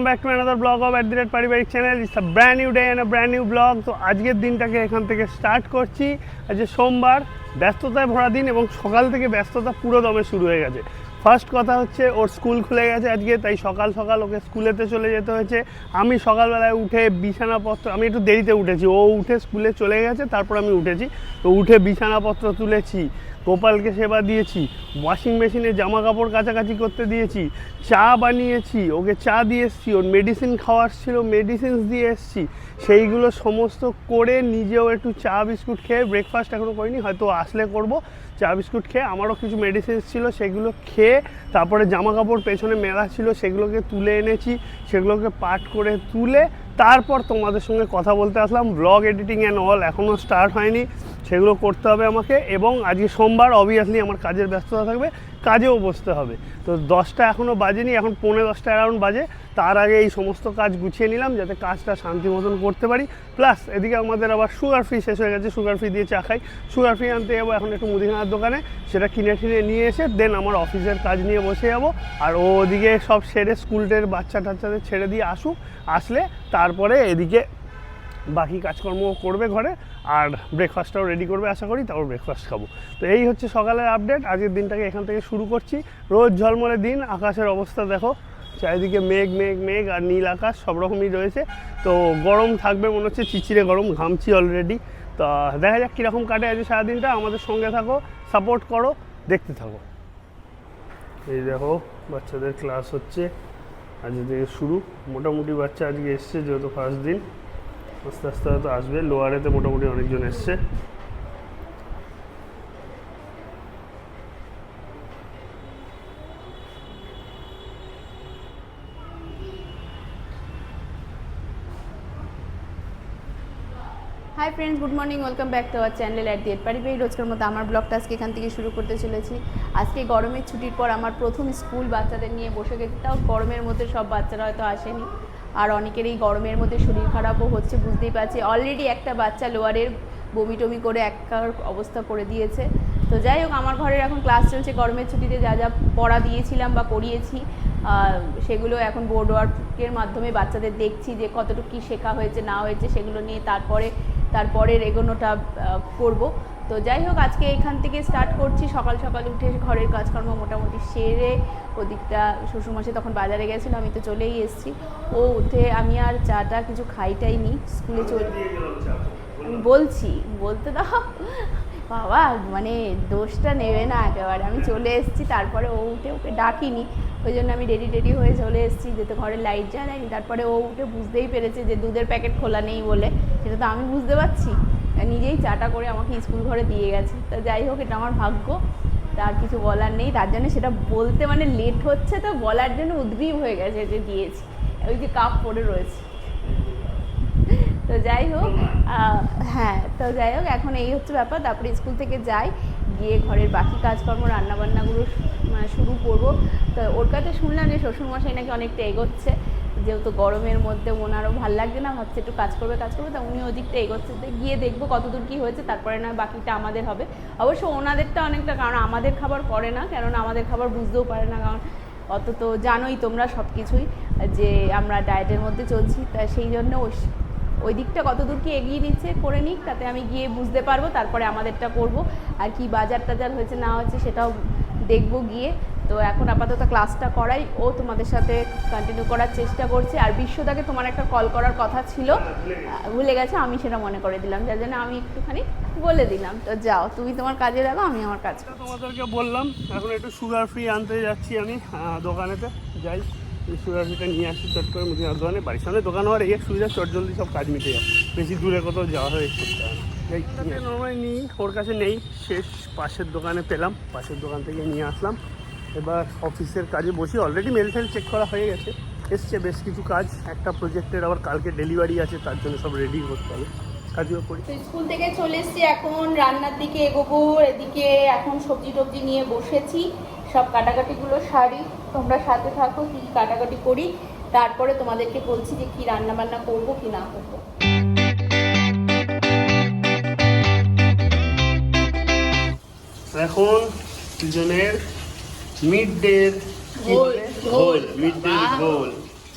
welcome back to another vlog of @পারিবারিক channel. It's a brand new day and a brand new vlog। তো আজকের দিনটাকে এখান থেকে স্টার্ট করছি। আজকে সোমবার, ব্যস্ততায় ভরা দিন এবং সকাল থেকে ব্যস্ততা পুরো দমে শুরু হয়ে গেছে। ফার্স্ট কথা হচ্ছে ওর স্কুল খুলে গেছে আজকে, তাই সকাল সকাল ওকে স্কুলেতে চলে যেতে হয়েছে। আমি সকালবেলায় উঠে বিছানাপত্র, আমি একটু দেরিতে উঠেছি, ও উঠে স্কুলে চলে গেছে, তারপর আমি উঠেছি। তো উঠে বিছানাপত্র তুলেছি, গোপালকে সেবা দিয়েছি, ওয়াশিং মেশিনে জামা কাপড় কাচাকাচি করতে দিয়েছি, চা বানিয়েছি, ওকে চা দিয়ে এসেছি, ওর মেডিসিন খাওয়ার ছিল মেডিসিনস দিয়ে এসেছি। সেইগুলো সমস্ত করে নিজেও একটু চা বিস্কুট খেয়ে, ব্রেকফাস্ট এখনও করিনি, হয়তো আসলে করব, চা বিস্কুট খেয়ে আমারও কিছু মেডিসিনস ছিল সেগুলো খেয়ে, তারপরে জামা কাপড় পেছনে মেলা ছিল সেগুলোকে তুলে এনেছি, সেগুলোকে পাট করে তুলে তারপর তোমাদের সঙ্গে কথা বলতে আসলাম। ব্লগ এডিটিং অ্যান্ড অল এখনও স্টার্ট হয়নি, সেগুলো করতে হবে আমাকে। এবং আজকে সোমবার, অবভিয়াসলি আমার কাজের ব্যস্ততা থাকবে, কাজেও বসতে হবে। তো 10টা এখনও বাজেনি, এখন 10:45 অ্যারাউন্ড বাজে। তার আগে এই সমস্ত কাজ গুছিয়ে নিলাম যাতে কাজটা শান্তি মতন করতে পারি। প্লাস এদিকে আমাদের আবার সুগার ফ্রি শেষ হয়ে গেছে, সুগার ফ্রি দিয়ে চা খাই। সুগার ফ্রি আনতে যাবো এখন একটু মুদিখানার দোকানে, সেটা কিনে নিয়ে এসে দেন আমার অফিসের কাজ নিয়ে বসে যাবো। আর ওদিকে সব সেরে স্কুলের বাচ্চা টাচ্চাদের ছেড়ে দিয়ে আসুক, আসলে তারপরে এদিকে বাকি কাজকর্ম করবে ঘরে, আর ব্রেকফাস্টটাও রেডি করবে আশা করি, তারপর ব্রেকফাস্ট খাবো। তো এই হচ্ছে সকালের আপডেট। আজকের দিনটাকে এখান থেকে শুরু করছি। রোজ ঝলমলে দিন, আকাশের অবস্থা দেখো, চারিদিকে মেঘ মেঘ মেঘ আর নীল আকাশ সব রকমই রয়েছে। তো গরম থাকবে মনে হচ্ছে, চিচিরে গরম, ঘামছি অলরেডি। তো দেখা যাক কীরকম কাটে আজকে সারাদিনটা। আমাদের সঙ্গে থাকো, সাপোর্ট করো, দেখতে থাকো। এই দেখো বাচ্চাদের ক্লাস হচ্ছে আজকে থেকে শুরু। মোটামুটি বাচ্চা আজকে এসছে, যেহেতু ফার্স্ট দিন, আস্তে আস্তে হয়তো আসবে। লোয়ারেতে মোটামুটি অনেকজন এসছে। Hi friends, good morning, welcome back to our channel @পারিবারিক। রোজকার মতো আমার ব্লগটা আজকে এখান থেকে শুরু করতে চলেছি। আজকে গরমের ছুটির পর আমার প্রথম স্কুল বাচ্চাদের নিয়ে বসে গেছি। তাও গরমের মধ্যে সব বাচ্চারা হয়তো আসেনি, আর অনেকের এই গরমের মধ্যে শরীর খারাপও হচ্ছে, বুঝতেই পারছি। অলরেডি একটা বাচ্চা লোয়ারের বমি টমি করে একার অবস্থা করে দিয়েছে। তো যাই হোক, আমার ঘরের এখন ক্লাস চলছে। গরমের ছুটিতে যা যা পড়া দিয়েছিলাম বা করিয়েছি সেগুলো এখন বোর্ড ওয়ার্কের মাধ্যমে বাচ্চাদের দেখছি যে কতটুকু কী শেখা হয়েছে না হয়েছে, সেগুলো নিয়ে তারপরের এগোনোটা করব। তো যাই হোক, আজকে এখান থেকে স্টার্ট করছি। সকাল সকাল উঠে ঘরের কাজকর্ম মোটামুটি সেরে, ওদিকটা শ্বশুরমশাই তখন বাজারে গেছিলো, আমি তো চলেই এসেছি। ও উঠে আমি আর চাটা কিছু খাইটাই নি, স্কুলে আমি বলতে দাও বাবা, মানে দোষটা নেবে না একেবারে। আমি চলে এসেছি, তারপরে ও উঠে, ওকে ডাকিনি, ওই জন্য আমি রেডি হয়ে চলে এসেছি, যেহেতু ঘরে লাইট জ্বালাইনি। তারপরে ও উঠে বুঝতেই পেরেছে যে দুধের প্যাকেট খোলা নেই বলে, সেটা তো আমি বুঝতে পারছি, নিজেই চাটা করে আমাকে স্কুল ঘরে দিয়ে গেছে। তো যাই হোক, এটা আমার ভাগ্য, তার কিছু বলার নেই। তার জন্য সেটা বলতে মানে লেট হচ্ছে, তো বলার জন্য উদ্গ্রীব হয়ে গেছে যে দিয়েছি, ওই যে কাপ পড়ে রয়েছে। তো যাই হোক, তো যাই হোক, এখন এই হচ্ছে ব্যাপার। তারপরে স্কুল থেকে যাই, গিয়ে ঘরের বাকি কাজকর্ম রান্নাবান্নাগুলো শুরু করব। তো ওর কাছে শুনলাম যে শ্বশুরমশাই নাকি অনেকটা এগোচ্ছে, যেহেতু গরমের মধ্যে ওনারও ভালো লাগছে না, ভাবছে একটু কাজ করবে। তা উনি ওদিকটা এগোচ্ছে, গিয়ে দেখবো কতদূর কী হয়েছে, তারপরে না বাকিটা আমাদের হবে। অবশ্য ওনাদেরটা অনেকটা, কারণ আমাদের খাবার করে না, কেননা আমাদের খাবার বুঝতেও পারে না, কারণ অত তো জানোই তোমরা সব কিছুই যে আমরা ডায়েটের মধ্যে চলছি। তা সেই জন্য ওই দিকটা কতদূর কি এগিয়ে নিচ্ছে করে নিক, তাতে আমি গিয়ে বুঝতে পারবো, তারপরে আমাদেরটা করব। আর কি বাজার টাজার হয়েছে না হয়েছে সেটাও দেখবো গিয়ে। তো এখন আপাতত ক্লাসটা করাই, ও তোমাদের সাথে কন্টিনিউ করার চেষ্টা করছে। আর বিশ্বদাকে তোমার একটা কল করার কথা ছিল, ভুলে গেছে, আমি সেটা মনে করে দিলাম, যার জন্য আমি একটুখানি বলে দিলাম। তো যাও, তুমি তোমার কাজে লাগো, আমি আমার কাজ। তোমাদেরকে বললাম এখন একটু সুগার ফ্রি আনতে যাচ্ছি আমি দোকানেতে, যাই সুগার ফ্রিটা নিয়ে আসি চট করে। মুদিখানার দোকানে, বাড়ির সামনে দোকান হওয়ার এই সুবিধা, চটজলদি সব কাজ মিটে যায়, বেশি দূরে কোথাও যাওয়া হয়ে করতে হয় না। নর্মালি নিই, ওর কাছে নেই, শেষ পাশের দোকানে পেলাম, পাশের দোকান থেকে নিয়ে আসলাম। এবার অফিসের কাজে বসি। অলরেডি মেল ফেল চেক করা হয়ে গেছে, এসছে বেশ কিছু কাজ। একটা প্রজেক্টের আবার কালকে ডেলিভারি আছে, তার জন্য সব রেডি করতে হবে, কাজও করি। স্কুল থেকে চলে এসেছি, এখন রান্নার দিকে এগোবো। এদিকে এখন সবজি টবজি নিয়ে বসেছি, সব কাটাকাটিগুলো সারি, তোমরা সাথে থাকো, কী কাটাকাটি করি, তারপরে তোমাদেরকে বলছি যে কী রান্নাবান্না করবো কি না করবো। এখন দুজনের মিড ডে ঘোল, মিড ডে ঘোল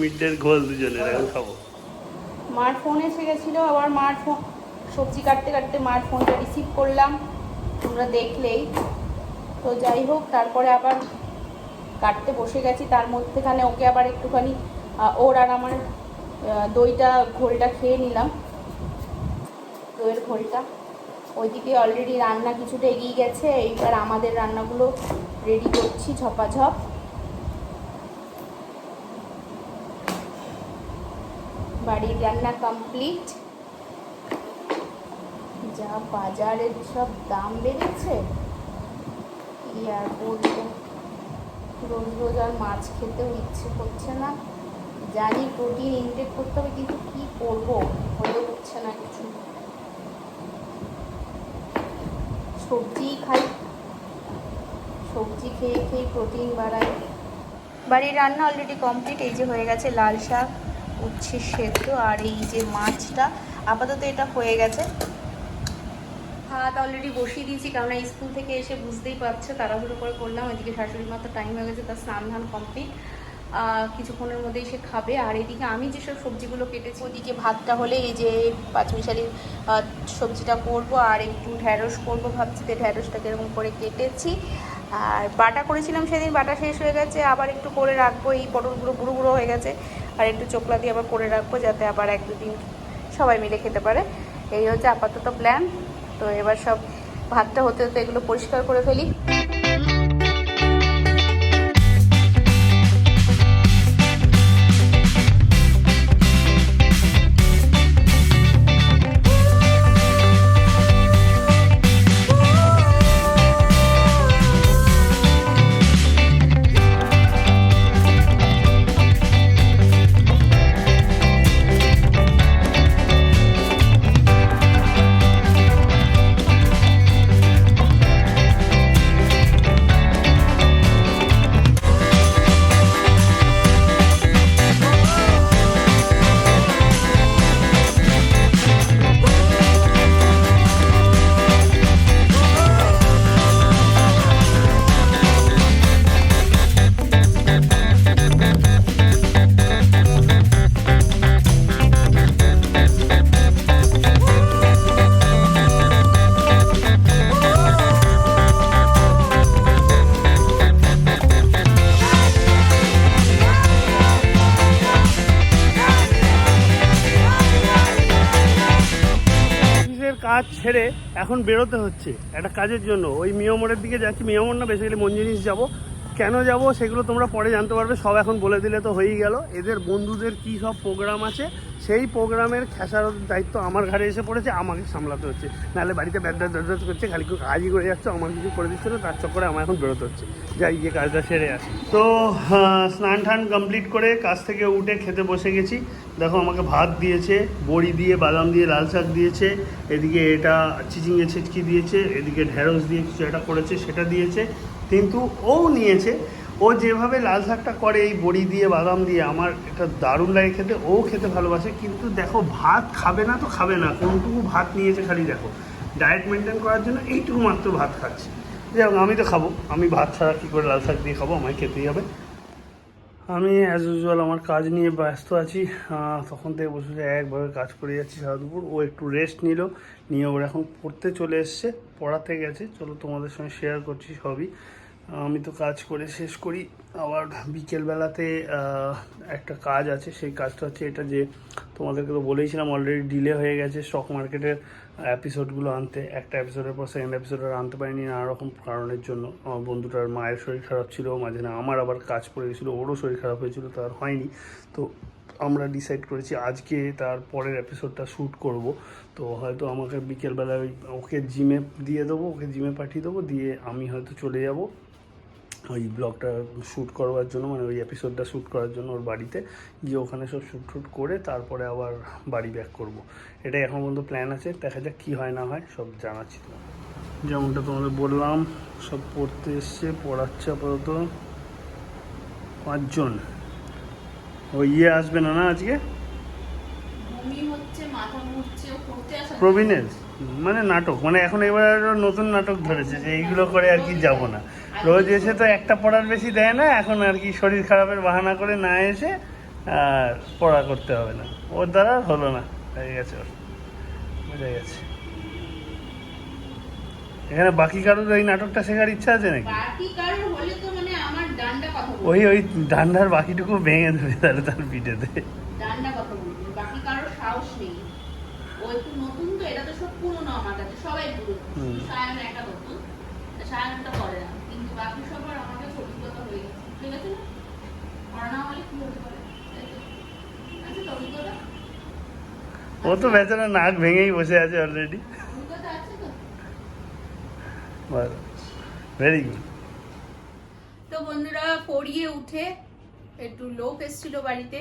মিডের গোল দুজনের এখন খাবো। মার ফোন এসে গেছিলো, আবার মার ফোন সবজি কাটতে কাটতে মার ফোনটা রিসিভ করলাম, তোমরা দেখলেই তো। যাই হোক, তারপরে আবার কাটতে বসে গেছি, তার মধ্যেখানে ওকে আবার একটুখানি ওর আর আমার দইটা ঘোলটা খেয়ে নিলাম, দইয়ের ঘোলটা। ওইদিকে অলরেডি রান্না কিছুটা এগিয়ে গেছে, এইবার আমাদের রান্নাগুলো রেডি করছি ঝপাঝপ। বাড়ির রান্না কমপ্লিট। যা বাজারের সব দাম বেড়েছে কি আর বলবো, রোজ রোজ আর মাছ খেতেও ইচ্ছে করছে না। জানি প্রোটিন ইনটেক করতে হবে, কিন্তু কি করবো, হয়ে উঠছে না কিছু। সবজি খাই, সবজি খেয়ে খেয়ে প্রোটিন বাড়াই। বাড়ির রান্না অলরেডি কমপ্লিট। এই যে হয়ে গেছে লাল শাক, উচ্ছে সেদ্ধ, আর এই যে মাছটা আপাতত এটা হয়ে গেছে। ভাত অলরেডি বসিয়ে দিয়েছি, কারণ এই স্কুল থেকে এসে বুঝতেই পারছে তাড়াহুড়ো করে করলাম। এদিকে শাশুড়ি মা তো টাইম হয়ে গেছে, তার স্নান ধান কমপ্লিট, কিছুক্ষণের মধ্যেই সে খাবে। আর এদিকে আমি যেসব সবজিগুলো কেটেছি, ওদিকে ভাতটা হলে এই যে পাঁচমিশালি সবজিটা করব, আর একটু ঢ্যাঁড়স করবো ভাবছি। ঢ্যাঁড়সটাকে এরকম করে কেটেছি, আর বাটা করেছিলাম সেদিন, বাটা শেষ হয়ে গেছে, আবার একটু করে রাখবো। এই পটলগুলো বুড়ো বুড়ো হয়ে গেছে, আর একটু চোকলা দিয়ে আবার করে রাখবো, যাতে আবার এক দুদিন সবাই মিলে খেতে পারে। এই হচ্ছে আপাতত প্ল্যান। তো এবার সব ভাতটা হতে হতে এগুলো পরিষ্কার করে ফেলি। কাজ ছেড়ে এখন বেরোতে হচ্ছে একটা কাজের জন্য। ওই মিয়ামোড়ের দিকে যাচ্ছি, মিয়ামোড় না, বেসিক্যালি মঞ্জিনিস যাব। কেন যাব সেগুলো তোমরা পরে জানতে পারবে, সব এখন বলে দিলে তো হয়েই গেল। এদের বন্ধুদের কী সব প্রোগ্রাম আছে, সেই প্রোগ্রামের খেসার দায়িত্ব আমার ঘাড়ে এসে পড়েছে, আমাকে সামলাতে হচ্ছে। নাহলে বাড়িতে ব্যাদ করছে, খালি কাজই করে যাচ্ছে, আমার কিছু করে দিচ্ছে না, তার চক্করে আমার এখন বেরোতে হচ্ছে। যাই গিয়ে কাজটা সেরে আসি। তো স্নান টান কমপ্লিট করে কাজ থেকে উঠে খেতে বসে গেছি। দেখো আমাকে ভাত দিয়েছে, বড়ি দিয়ে, বাদাম দিয়ে, লাল শাক দিয়েছে, এদিকে এটা চিচিঙে ছিটকি দিয়েছে, এদিকে ঢেঁড়স দিয়ে কিছু একটা করেছে সেটা দিয়েছে। কিন্তু ও নিয়েছে, ও যেভাবে লাল শাকটা করে এই বড়ি দিয়ে, বাদাম দিয়ে, আমার এটা দারুণ লাগে খেতে। ও খেতে ভালোবাসে, কিন্তু দেখো ভাত খাবে না তো খাবে না, কোনটুকু ভাত নিয়েছে খালি দেখো। ডায়েট মেনটেন করার জন্য এইটুকু মাত্র ভাত খাচ্ছে। যাই হোক, আমি তো খাবো, আমি ভাত ছাড়া কী করে লাল শাক দিয়ে খাবো, আমায় খেতেই হবে। আমি অ্যাজ ইউজুয়াল আমার কাজ নিয়ে ব্যস্ত আছি, তখন থেকে বসে একভাবে কাজ করে যাচ্ছি সারা দুপুর। ও একটু রেস্ট নিয়ে ওর এখন পড়তে চলে এসছে, পড়াতে গেছে। চলো তোমাদের সঙ্গে শেয়ার করছি সবই। আমি তো কাজ করে শেষ করি, আবার বিকেলবেলাতে একটা কাজ আছে। সেই কাজটা হচ্ছে এটা, যে তোমাদেরকে তো বলেইছিলাম অলরেডি ডিলে হয়ে গেছে স্টক মার্কেটের এপিসোডগুলো আনতে। একটা এপিসোডের পর সেকেন্ড এপিসোড আর আনতে পারিনি নানা রকম কারণের জন্য। আমার বন্ধুটার মায়ের শরীর খারাপ ছিল মাঝে, না আমার আবার কাজ পড়ে গেছিলো, ওরও শরীর খারাপ হয়েছিল, তো আর হয়নি। তো আমরা ডিসাইড করেছি আজকে তার পরের এপিসোডটা শ্যুট করব। তো হয়তো আমাকে বিকেলবেলা ওকে জিমে দিয়ে দেবো, ওকে জিমে পাঠিয়ে দেবো, দিয়ে আমি হয়তো চলে যাব ওই ব্লগটা শ্যুট করবার জন্য, মানে ওই এপিসোডটা শ্যুট করার জন্য ওর বাড়িতে গিয়ে ওখানে সব শ্যুট করে তারপরে আবার বাড়ি ব্যাক করব। এটাই এখন পর্যন্ত প্ল্যান আছে, দেখা যাক কী হয় না হয়, সব জানাচ্ছি। তো যেমনটা তোমাদের বললাম, সব পড়তে এসছে, পড়াচ্ছে আপাতত 5 জন। ওই আসবে না আজকে প্রবীণের, মানে নাটক, মানে এখন এবার নতুন নাটক ধরেছে যে এইগুলো করে আর কি যাব না। রোজ এসে তো একটা পড়ার বেশি দেয় না, এখন আর কি শরীর খারাপের বাহানা করে না এসে আর পড়া করতে হবে না, ওর দ্বারা আর হলো না, হয়ে গেছে ওর, বোঝা গেছে। এখানে বাকি কারোর ওই নাটকটা শেখার ইচ্ছা আছে নাকি? বাকি কারোর হলে তো মানে আমার ডান্ডা কথা বলবো, ওই ডান্ডার বাকিটুকু ভেঙে দেবে তাহলে তার পিঠেতে। ডান্ডা কথা বলবো, বাকি কারোর সাহস নেই। ও একটু নতুন তো, এটা তো সব পুরনো আমার কাছে, সবাই পুরনো, হুম। সায়ন একা নতুন, সায়নটা করে না, কিন্তু বাকি সবার আমার কাছে অভিজ্ঞতা হয়ে গেছে, ঠিক আছে না? আর না হলে কি হতে পারে, আচ্ছা তো অভিজ্ঞতা, ও তো বেচারা নাক ভেঙেই বসে আছে অলরেডি। অভিজ্ঞতা আছে তো। Very good. তো বন্ধুরা পড়িয়ে উঠে একটু লোক এসেছিল বাড়িতে,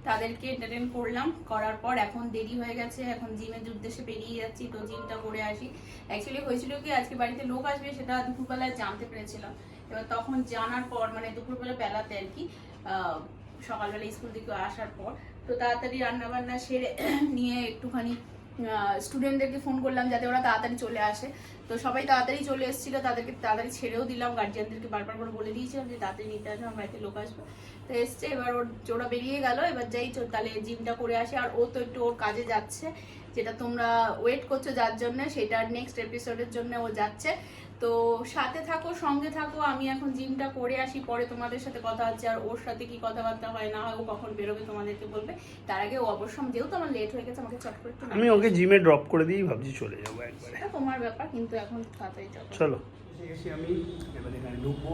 তাদেরকে এন্টারটেন করলাম, করার পর এখন দেরি হয়ে গেছে, এখন জিমের উদ্দেশ্যে বেরিয়ে যাচ্ছি, তো জিমটা করে আসি। অ্যাকচুয়ালি হয়েছিল কি আজকে বাড়িতে লোক আসবে সেটা দুপুরবেলায় জানতে পেরেছিলাম, এবার তখন জানার পর মানে দুপুরবেলা বেলাতে আর কি, সকালবেলা স্কুল থেকে আসার পর তো তাড়াতাড়ি রান্নাবান্না সেরে নিয়ে একটুখানি স্টুডেন্টদেরকে ফোন করলাম যাতে ওরা তাড়াতাড়ি চলে আসে। তো সবাই তাড়াতাড়ি চলে এসেছিলো, তাদেরকে তাড়াতাড়ি ছেড়েও দিলাম, গার্জিয়ানদেরকে বারবার করে বলে দিয়েছিলাম যে তাড়াতাড়ি নিতে আসবে, আমার বাড়িতে লোক আসবে। তো এসছে, এবার ওরা বেরিয়ে গেল, এবার যাই তাহলে জিমটা করে আসে। আর ও তো একটু ওর কাজে যাচ্ছে, যেটা তোমরা ওয়েট করছো যার জন্য, সেটা নেক্সট এপিসোডের জন্য ও যাচ্ছে। তো সাথে থাকো, সঙ্গে থাকো, আমি এখন জিমটা করে আসি, পরে তোমাদের সাথে কথা হচ্ছে। আর ওর সাথে কি কথাবার্তা হয় না হয়, ও কখন বেরোবে তোমাদেরকে বলবে। তার আগে ও অবশ্য যেহেতু আমার লেট হয়ে গেছে, আমাকে চট করে একটু আমি ওকে জিমে ড্রপ করে দিয়েই ভাবছি চলে যাবো একবারে। সেটা তোমার ব্যাপার, কিন্তু এখন তাড়াতাড়ি চলো। চলো এসে আমি এবার এখানে ঢুকবো,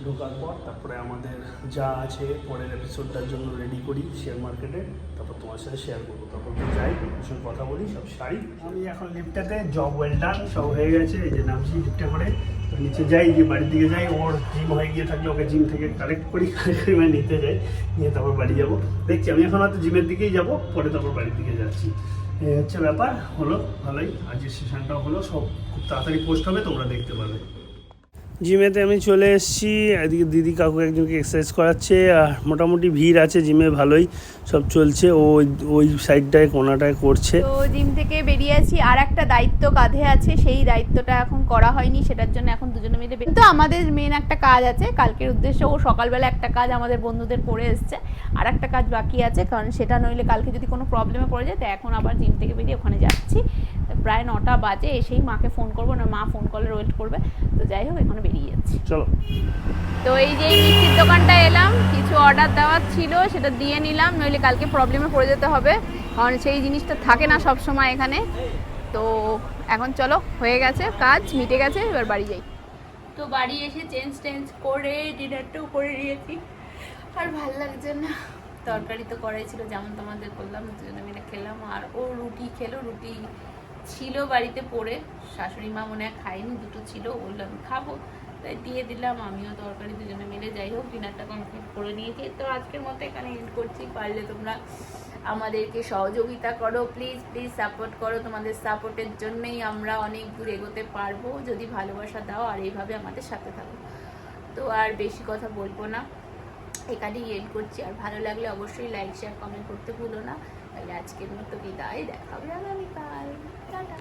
ঢোকার পর তারপরে আমাদের যা আছে পরের এপিসোডটার জন্য রেডি করি শেয়ার মার্কেটে, তারপর তোমার সাথে শেয়ার করবো। তারপর তো যাই, ওর সঙ্গে কথা বলি, সব সারি। আমি এখন লিফটাতে, জব ওয়েল ডান, সব হয়ে গেছে, এই যে নামছি লিফটে করে, তো নিচে যাই, যে বাড়ির দিকে যাই। ওর জিম হয়ে গিয়ে থাকলে ওকে জিম থেকে কালেক্ট করি, মানে নিতে যাই, নিয়ে তারপর বাড়ি যাবো। দেখছি আমি এখন হয়তো জিমের দিকেই যাবো, পরে তারপর বাড়ির দিকে যাচ্ছি। এই হচ্ছে ব্যাপার, হলো ভালোই, আজকের সেশনটাও হলো, সব খুব তাড়াতাড়ি পোস্ট হবে, তোমরা দেখতে পাবে। জিমেতে আমি চলে এসেছি, এদিকে দিদি কাকু একজনকে এক্সারসাইজ করাচ্ছে, আর মোটামুটি ভিড় আছে জিমে, ভালোই সব চলছে। ওই সাইডটায় কোনাটায় করছে। তো জিম থেকে বেরিয়ে আছি, আর একটা দায়িত্ব কাঁধে আছে, সেই দায়িত্বটা এখন করা হয়নি, সেটার জন্য এখন দুজনে মিলে কিন্তু আমাদের মেন একটা কাজ আছে কালকের উদ্দেশ্যে। ও সকালবেলা একটা কাজ আমাদের বন্ধুদের করে এসছে, আর একটা কাজ বাকি আছে, কারণ সেটা নইলে কালকে যদি কোনো প্রবলেমে পড়ে যায়। তো এখন আবার জিম থেকে বেরিয়ে ওখানে যাচ্ছি, প্রায় 9টা বাজে, এসেই মাকে ফোন করবো, না মা ফোন কলের ওয়েট করবে। তো যাই হোক, এখানে বেরিয়ে যাচ্ছি, চলো। তো এই যে মিষ্টির দোকানটা এলাম, কিছু অর্ডার দেওয়ার ছিল, সেটা দিয়ে নিলাম, নইলে কালকে প্রবলেমে পড়ে যেতে হবে, কারণ সেই জিনিসটা থাকে না সব সময় এখানে। তো এখন চলো, হয়ে গেছে কাজ, মিটে গেছে, এবার বাড়ি যাই। তো বাড়ি এসে চেঞ্জ করে ডিনারটাও করে নিয়েছি, আর ভালো লাগছে না। তরকারি তো করাই ছিল, যেমন তোমাদের বললাম, দুজনে মিলে খেলাম। আর ও রুটি খেলো, রুটি ছিল বাড়িতে পড়ে, শাশুড়ি মা মনে হয় খায়নি, দুটো ছিল, বললাম খাবো, তাই দিয়ে দিলাম। আমিও তরকারি দুজনে মিলে, যাই হোক ডিনারটা কমপ্লিট করে নিয়েছি। তো আজকের মতো এখানে এন্ড করছি। পারলে তোমরা আমাদেরকে সহযোগিতা করো, প্লিজ সাপোর্ট করো, তোমাদের সাপোর্টের জন্যই আমরা অনেক দূর এগোতে পারবো, যদি ভালোবাসা দাও আর এইভাবে আমাদের সাথে থাকো। তো আর বেশি কথা বলবো না, এখানেই এন্ড করছি। আর ভালো লাগলে অবশ্যই লাইক শেয়ার কমেন্ট করতে ভুলো না। তাহলে আজকের মতো বিদায়, দেখা হবে আগামীকাল, টাটা।